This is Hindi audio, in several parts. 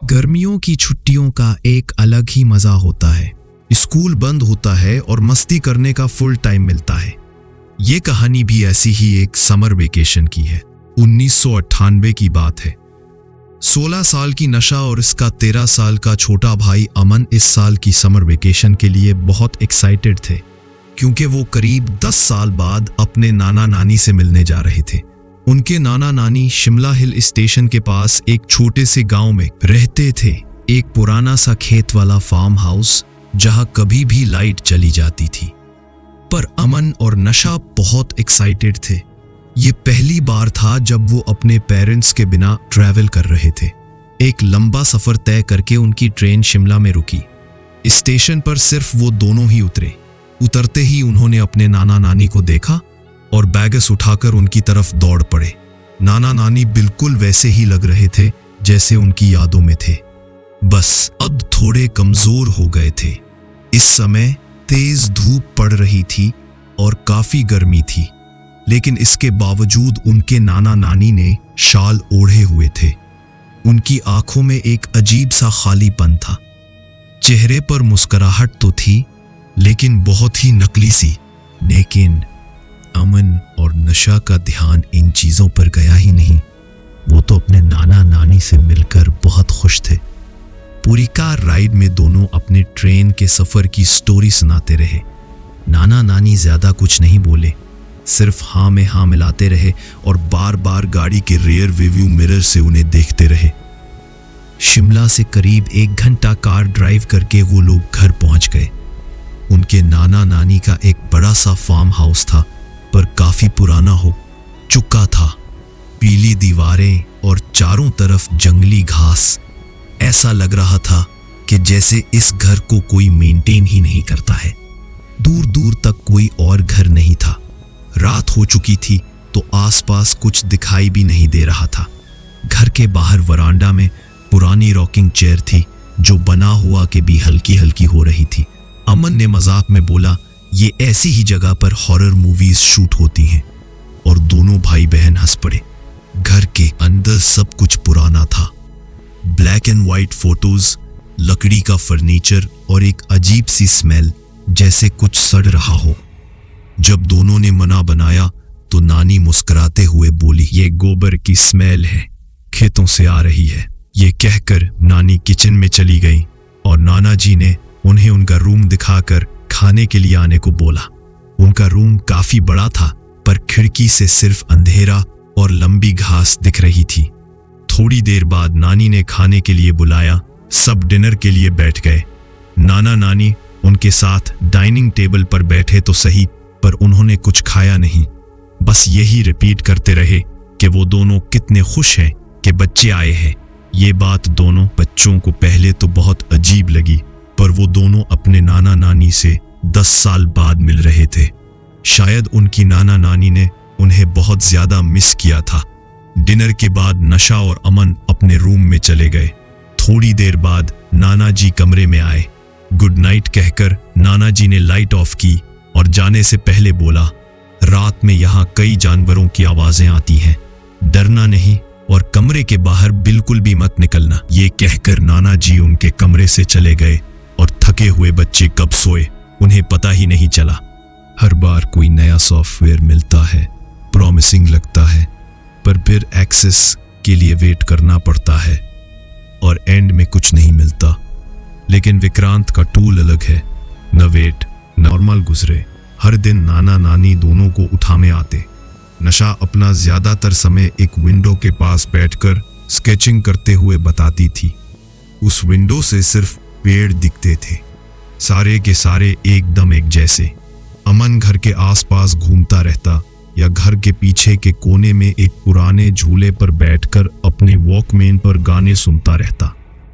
गर्मियों की छुट्टियों का एक अलग ही मजा होता है। स्कूल बंद होता है और मस्ती करने का फुल टाइम मिलता है। ये कहानी भी ऐसी ही एक समर वेकेशन की है। 1998 की बात है। 16 साल की नशा और इसका 13 साल का छोटा भाई अमन इस साल की समर वेकेशन के लिए बहुत एक्साइटेड थे, क्योंकि वो करीब 10 साल बाद अपने नाना नानी से मिलने जा रहे थे। उनके नाना नानी शिमला हिल स्टेशन के पास एक छोटे से गांव में रहते थे। एक पुराना सा खेत वाला फार्म हाउस जहां कभी भी लाइट चली जाती थी। पर अमन और नशा बहुत एक्साइटेड थे। ये पहली बार था जब वो अपने पेरेंट्स के बिना ट्रैवल कर रहे थे। एक लंबा सफर तय करके उनकी ट्रेन शिमला में रुकी। स्टेशन पर सिर्फ वो दोनों ही उतरे। उतरते ही उन्होंने अपने नाना नानी को देखा और बैगस उठाकर उनकी तरफ दौड़ पड़े। नाना नानी बिल्कुल वैसे ही लग रहे थे जैसे उनकी यादों में थे, बस अब थोड़े कमजोर हो गए थे। इस समय तेज धूप पड़ रही थी और काफी गर्मी थी, लेकिन इसके बावजूद उनके नाना नानी ने शाल ओढ़े हुए थे। उनकी आंखों में एक अजीब सा खालीपन था। चेहरे पर मुस्कुराहट तो थी, लेकिन बहुत ही नकली सी। लेकिन अमन और नशा का ध्यान इन चीजों पर गया ही नहीं। वो तो अपने नाना नानी से मिलकर बहुत खुश थे। पूरी कार राइड में दोनों अपने ट्रेन के सफर की स्टोरी सुनाते रहे। नाना नानी ज्यादा कुछ नहीं बोले, सिर्फ हाँ में हाँ मिलाते रहे और बार बार गाड़ी के रियर व्यू मिरर से उन्हें देखते रहे। शिमला से करीब 1 घंटा कार ड्राइव करके वो लोग घर पहुंच गए। उनके नाना नानी का एक बड़ा सा फार्म हाउस था, पर काफी पुराना हो चुका था। पीली दीवारें और चारों तरफ जंगली घास। ऐसा लग रहा था कि जैसे इस घर को कोई मेंटेन ही नहीं करता है। दूर दूर तक कोई और घर नहीं था। रात हो चुकी थी तो आसपास कुछ दिखाई भी नहीं दे रहा था। घर के बाहर वरांडा में पुरानी रॉकिंग चेयर थी, जो बना हुआ के भी हल्की हल्की हो रही थी। अमन ने मजाक में बोला, ये ऐसी ही जगह पर हॉरर मूवीज शूट होती हैं, और दोनों भाई बहन हंस पड़े। घर के अंदर सब कुछ पुराना था। ब्लैक एंड व्हाइट फोटोज, लकड़ी का फर्नीचर और एक अजीब सी स्मेल, जैसे कुछ सड़ रहा हो। जब दोनों ने मना बनाया तो नानी मुस्कुराते हुए बोली, ये गोबर की स्मेल है, खेतों से आ रही है। ये कहकर नानी किचन में चली गई और नाना जी ने उन्हें उनका रूम दिखाकर खाने के लिए आने को बोला। उनका रूम काफी बड़ा था, पर खिड़की से सिर्फ अंधेरा और लंबी घास दिख रही थी। थोड़ी देर बाद नानी ने खाने के लिए बुलाया। सब डिनर के लिए बैठ गए। नाना नानी उनके साथ डाइनिंग टेबल पर बैठे तो सही, पर उन्होंने कुछ खाया नहीं। बस यही रिपीट करते रहे कि वो दोनों कितने खुश हैं कि बच्चे आए हैं। ये बात दोनों बच्चों को पहले तो बहुत अजीब लगी, पर वो दोनों अपने नाना नानी से 10 साल बाद मिल रहे थे। शायद उनकी नाना नानी ने उन्हें बहुत ज्यादा मिस किया था। डिनर के बाद नशा और अमन अपने रूम में चले गए। थोड़ी देर बाद नाना जी कमरे में आए। गुड नाइट कहकर नाना जी ने लाइट ऑफ की और जाने से पहले बोला, रात में यहाँ कई जानवरों की आवाजें आती हैं, डरना नहीं और कमरे के बाहर बिल्कुल भी मत निकलना। ये कहकर नाना जी उनके कमरे से चले गए और थके हुए बच्चे कब सोए उन्हें पता ही नहीं चला। हर बार कोई नया सॉफ्टवेयर मिलता है, प्रॉमिसिंग लगता है, पर फिर एक्सेस के लिए वेट करना पड़ता है और एंड में कुछ नहीं मिलता। लेकिन विक्रांत का टूल अलग है, न वेट नॉर्मल गुजरे। हर दिन नाना नानी दोनों को उठा में आते। नशा अपना ज्यादातर समय एक विंडो के पास बैठकर स्केचिंग करते हुए बताती थी। उस विंडो से सिर्फ पेड़ दिखते थे, सारे के सारे एकदम एक जैसे। अमन घर के आसपास घूमता रहता या घर के पीछे के कोने में एक पुराने झूले पर बैठकर अपने वॉकमैन पर गाने सुनता रहता।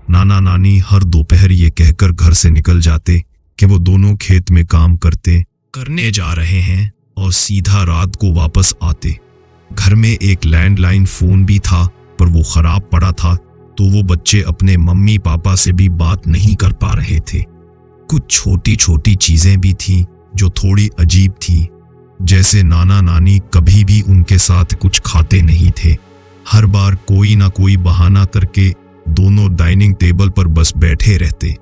नाना नानी हर दोपहर ये कहकर घर से निकल जाते कि वो दोनों खेत में काम करने जा रहे हैं और सीधा रात को वापस आते। घर में एक लैंडलाइन फोन भी था, पर वो खराब पड़ा था, तो वो बच्चे अपने मम्मी पापा से भी बात नहीं कर पा रहे थे। कुछ छोटी छोटी चीजें भी थीं जो थोड़ी अजीब थी, जैसे नाना नानी कभी भी उनके साथ कुछ खाते नहीं थे। हर बार कोई ना कोई बहाना करके दोनों डाइनिंग टेबल पर बस बैठे रहते।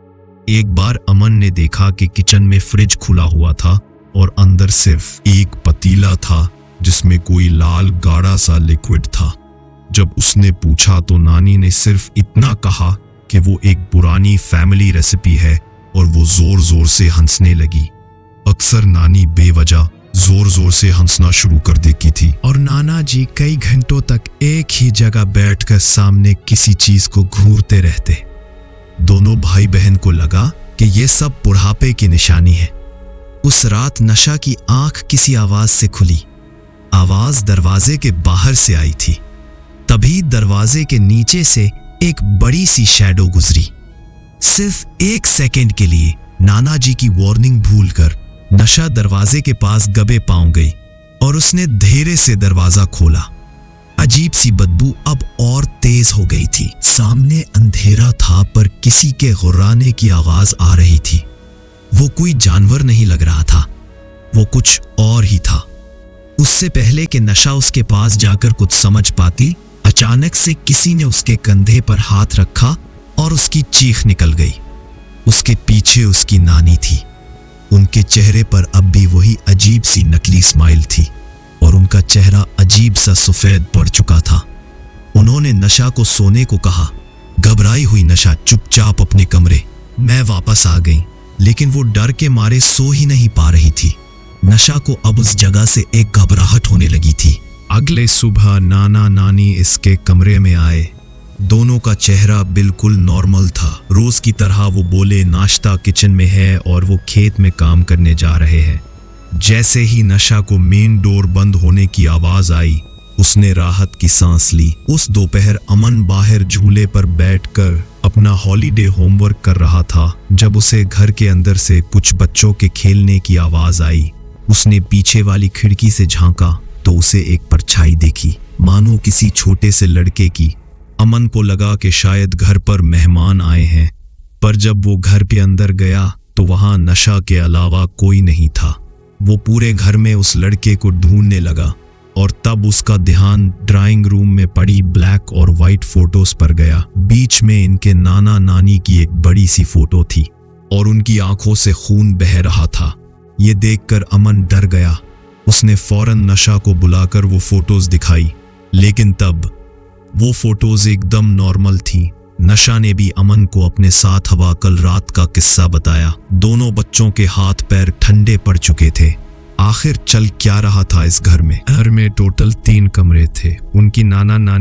एक बार अमन ने देखा कि किचन में फ्रिज खुला हुआ था और अंदर सिर्फ एक पतीला था जिसमें कोई लाल गाढ़ा सा लिक्विड था। जब उसने पूछा तो नानी ने सिर्फ इतना कहा कि वो एक पुरानी फैमिली रेसिपी है और वो जोर जोर से हंसने लगी। अक्सर नानी बेवजह जोर जोर से हंसना शुरू कर देती थी और नाना जी कई घंटों तक एक ही जगह बैठकर सामने किसी चीज को घूरते रहते। दोनों भाई बहन को लगा कि ये सब बुढ़ापे की निशानी है। उस रात नशा की आंख किसी आवाज से खुली। आवाज दरवाजे के बाहर से आई थी। तभी दरवाजे के नीचे से एक बड़ी सी शैडो गुजरी। सिर्फ 1 सेकंड के लिए नाना जी की वार्निंग भूलकर नशा दरवाजे के पास गबे पांव गई और उसने धीरे से दरवाजा खोला। अजीब सी बदबू अब और तेज हो गई थी। सामने अंधेरा था पर किसी के गुर्राने की आवाज आ रही थी। वो कोई जानवर नहीं लग रहा था, वो कुछ और ही था। उससे पहले कि नशा उसके पास जाकर कुछ समझ पाती, अचानक से किसी ने उसके कंधे पर हाथ रखा और उसकी चीख निकल गई। उसके पीछे उसकी नानी थी। उनके चेहरे पर अब भी वही अजीब सी नकली स्माइल थी और उनका चेहरा अजीब सा सफेद पड़ चुका था। उन्होंने नशा को सोने को कहा। घबराई हुई नशा चुपचाप अपने कमरे में वापस आ गई, लेकिन वो डर के मारे सो ही नहीं पा रही थी। नशा को अब उस जगह से एक घबराहट होने लगी थी। अगले सुबह नाना नानी इसके कमरे में आए। दोनों का चेहरा बिल्कुल नॉर्मल था। रोज की तरह वो बोले नाश्ता किचन में है और वो खेत में काम करने जा रहे हैं। जैसे ही नशा को मेन डोर बंद होने की आवाज आई, उसने राहत की सांस ली। उस दोपहर अमन बाहर झूले पर बैठकर अपना हॉलीडे होमवर्क कर रहा था जब उसे घर के अंदर से कुछ बच्चों के खेलने की आवाज आई। उसने पीछे वाली खिड़की से झांका तो उसे एक परछाई देखी, मानो किसी छोटे से लड़के की। अमन को लगा कि शायद घर पर मेहमान आए हैं, पर जब वो घर के अंदर गया तो वहां नशा के अलावा कोई नहीं था। वो पूरे घर में उस लड़के को ढूंढने लगा और तब उसका ध्यान ड्राइंग रूम में पड़ी ब्लैक और वाइट फोटोज पर गया। बीच में इनके नाना नानी की एक बड़ी सी फोटो थी और उनकी आंखों से खून बह रहा था। ये देखकर अमन डर गया। उसने फौरन नशा को बुलाकर वो फोटोज दिखाई, लेकिन तब वो फोटोज एकदम नॉर्मल थी। नशा ने भी अमन को अपने साथ हवा कल रात का किस्सा बताया। दोनों बच्चों के हाथ पैर ठंडे पड़ चुके थे। आखिर चल क्या रहा था इस घर में? घर में टोटल 3 कमरे थे। उनकी नाना नानी